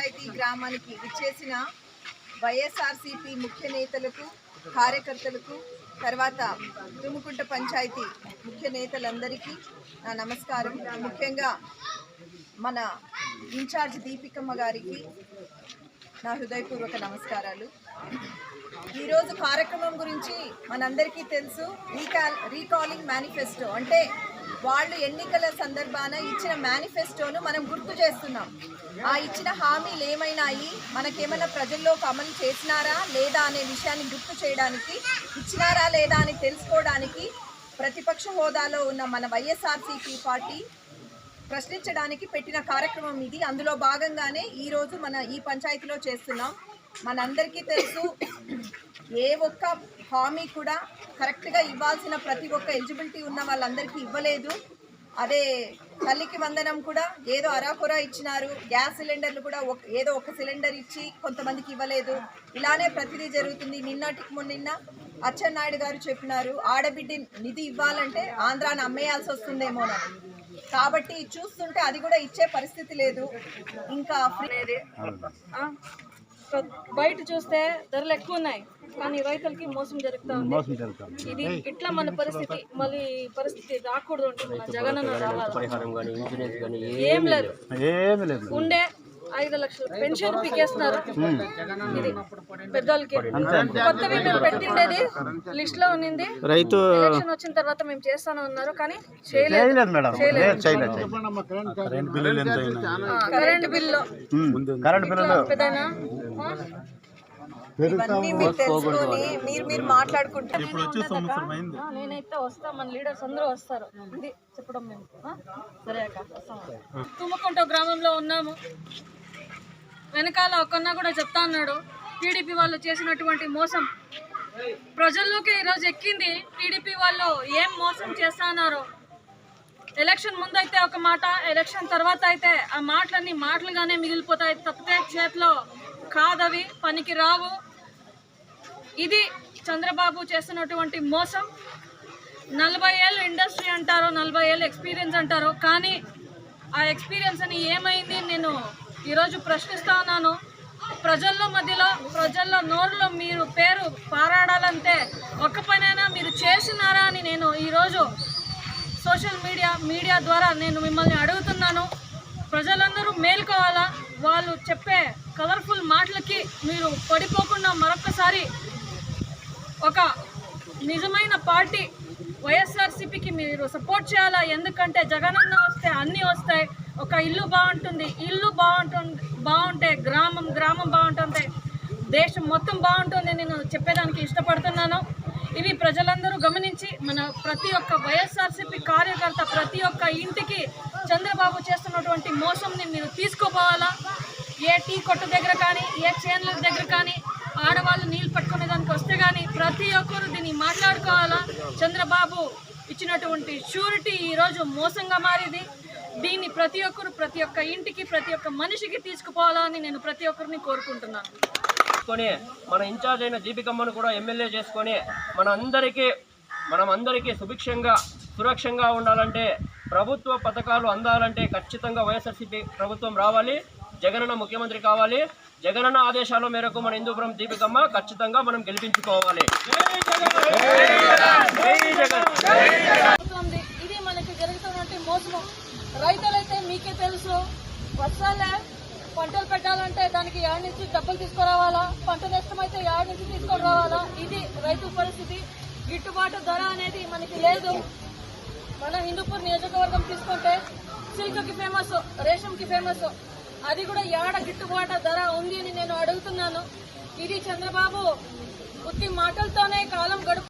పంచాయతీ గ్రామానికి విచ్చేసిన వైఎస్ఆర్సీపీ ముఖ్య నేతలకు, కార్యకర్తలకు, తర్వాత తుమ్ముకుంట పంచాయతీ ముఖ్య నేతలందరికీ నా నమస్కారం. ముఖ్యంగా మన ఇన్ఛార్జ్ దీపికమ్మ గారికి నా హృదయపూర్వక నమస్కారాలు. ఈరోజు కార్యక్రమం గురించి మనందరికీ తెలుసు. రీకాలింగ్ మేనిఫెస్టో అంటే వాళ్ళు ఎన్నికల సందర్భాన ఇచ్చిన మేనిఫెస్టోను మనం గుర్తు చేస్తున్నాం. ఆ ఇచ్చిన హామీలు ఏమైనాయి, మనకేమైనా ప్రజల్లోకి అమలు చేసినారా లేదా అనే విషయాన్ని గుర్తు చేయడానికి, ఇచ్చినారా లేదా అని తెలుసుకోవడానికి ప్రతిపక్ష హోదాలో ఉన్న మన వైఎస్ఆర్సీపీ పార్టీ ప్రశ్నించడానికి పెట్టిన కార్యక్రమం ఇది. అందులో భాగంగానే ఈరోజు మన ఈ పంచాయతీలో చేస్తున్నాం. మనందరికీ తెలుసు, ఏ ఒక్క హామీ కూడా కరెక్ట్గా ఇవ్వాల్సిన ప్రతి ఒక్క ఎలిజిబిలిటీ ఉన్న వాళ్ళందరికీ ఇవ్వలేదు. అదే తల్లికి వందనం కూడా ఏదో అరాకొరా ఇచ్చినారు. గ్యాస్ సిలిండర్లు కూడా ఏదో ఒక సిలిండర్ ఇచ్చి కొంతమందికి ఇవ్వలేదు. ఇలానే ప్రతిదీ జరుగుతుంది. నిన్నటికి మొన్న అచ్చెన్నాయుడు గారు చెప్పినారు, ఆడబిడ్డ నిధి ఇవ్వాలంటే ఆంధ్రాను అమ్మేయాల్సి వస్తుందేమోనని. కాబట్టి చూస్తుంటే అది కూడా ఇచ్చే పరిస్థితి లేదు. ఇంకా బయట చూస్తే ధరలు ఎక్కువ ఉన్నాయి, కానీ రైతులకి మోసం జరుగుతూ ఉంది. ఇది ఇట్లా మన పరిస్థితి. మళ్ళీ పరిస్థితి రాకూడదు ఉంటుంది. జగనన్న రావాలి, ఏం లేదు, ఉండే 5 లక్షలు పెన్షన్ పీకేస్తున్నారు. ఇది పెద్దోళ్ళకి కొత్తవి మేము పెట్టిండేది లిస్ట్ లో ఉన్నింది. రైతు ఎలక్షన్ వచ్చిన తర్వాత మేము చేస్తాను అన్నారు, కానీ చేయలేదు. కరెంట్ బిల్లు పెద్దనా ఇవన్నీ మీరు తెలుసుకొని మీరు మాట్లాడుకుంటారు. నేనైతే వస్తా, మన లీడర్స్ అందరూ వస్తారు. ఇది చెప్పడం మేము. సరే అక్క, తుమ్మకుంట గ్రామంలో ఉన్నాము. వెనకాల ఒక్కన్నా కూడా చెప్తా ఉన్నాడు, టీడీపీ వాళ్ళు చేసినటువంటి మోసం ప్రజల్లోకి ఈరోజు ఎక్కింది. టీడీపీ వాళ్ళు ఏం మోసం చేస్తున్నారు. ఎలక్షన్ ముందైతే ఒక మాట, ఎలక్షన్ తర్వాత అయితే ఆ మాటలన్నీ మాటలుగానే మిగిలిపోతాయి తప్పితే చేతిలో కాదవి, పనికి రావు. ఇది చంద్రబాబు చేస్తున్నటువంటి మోసం. 40 ఏళ్ళు ఇండస్ట్రీ అంటారు, 40 ఏళ్ళు ఎక్స్పీరియన్స్ అంటారు, కానీ ఆ ఎక్స్పీరియన్స్ అని ఏమైంది నేను ఈరోజు ప్రశ్నిస్తా ఉన్నాను. ప్రజల్లో నోరులో మీరు పేరు పారాడాలంటే ఒక్క పనైనా మీరు చేసినారా అని నేను ఈరోజు సోషల్ మీడియా ద్వారా నేను మిమ్మల్ని అడుగుతున్నాను. ప్రజలందరూ మేల్కోవాలా. వాళ్ళు చెప్పే కలర్ఫుల్ మాటలకి మీరు పడిపోకుండా మరొక్కసారి ఒక నిజమైన పార్టీ వైఎస్ఆర్సీపీకి మీరు సపోర్ట్ చేయాలా. ఎందుకంటే జగనన్న వస్తే అన్నీ వస్తాయి. ఒక ఇల్లు బాగుంటుంది, ఇల్లు బాగుంటే గ్రామం బాగుంటుంది, దేశం మొత్తం బాగుంటుంది. నేను చెప్పేదానికి ఇష్టపడుతున్నాను. ఇవి ప్రజలందరూ గమనించి మన ప్రతి ఒక్క వైఎస్ఆర్సీపీ కార్యకర్త ప్రతి ఒక్క ఇంటికి చంద్రబాబు చేస్తున్నటువంటి మోసంని మీరు తీసుకుపోవాలా. ఏ టీ కొట్టు దగ్గర కానీ, ఏ చేన్ల దగ్గర కానీ ఆడవాళ్ళు నీళ్ళు పట్టుకునే దానికి వస్తే కానీ ప్రతి ఒక్కరు దీన్ని మాట్లాడుకోవాలా. చంద్రబాబు ఇచ్చినటువంటి షూరిటీ ఈరోజు మోసంగా మారింది. దీన్ని ప్రతి ఒక్క ఇంటికి, ప్రతి ఒక్క మనిషికి తీసుకుపోవాలని నేను ప్రతి ఒక్కరిని కోరుకుంటున్నాను. మన ఇన్ఛార్జ్ అయిన దీపికమ్మను కూడా ఎమ్మెల్యే చేసుకొని మనం అందరికీ సురక్షంగా ఉండాలంటే, ప్రభుత్వ పథకాలు అందాలంటే ఖచ్చితంగా వైఎస్ఆర్సీపీ ప్రభుత్వం రావాలి. జగనన్న ముఖ్యమంత్రి కావాలి. జగనన్న ఆదేశాల మేరకు మన హిందూపురం దీపికమ్మ ఖచ్చితంగా మనం గెలిపించుకోవాలి. ఇది మనకి జరుగుతున్నటువంటి మోసము. రైతులైతే మీకే తెలుసు, వర్షాలే పంటలు పెట్టాలంటే దానికి ఏడు నుంచి డబ్బులు తీసుకురావాలా, పంట నష్టం అయితే ఏడు నుంచి తీసుకొని రావాలా. ఇది రైతు పరిస్థితి. గిట్టుబాటు ధర అనేది మనకి లేదు. మన హిందూపూర్ నియోజకవర్గం తీసుకుంటే సిల్క్కి ఫేమస్, రేషంకి ఫేమస్. అది కూడా ఏడ గిట్టుబాటు ధర ఉంది అని నేను అడుగుతున్నాను. ఇది చంద్రబాబు ఉత్తి మాటలతోనే కాలం గడుపు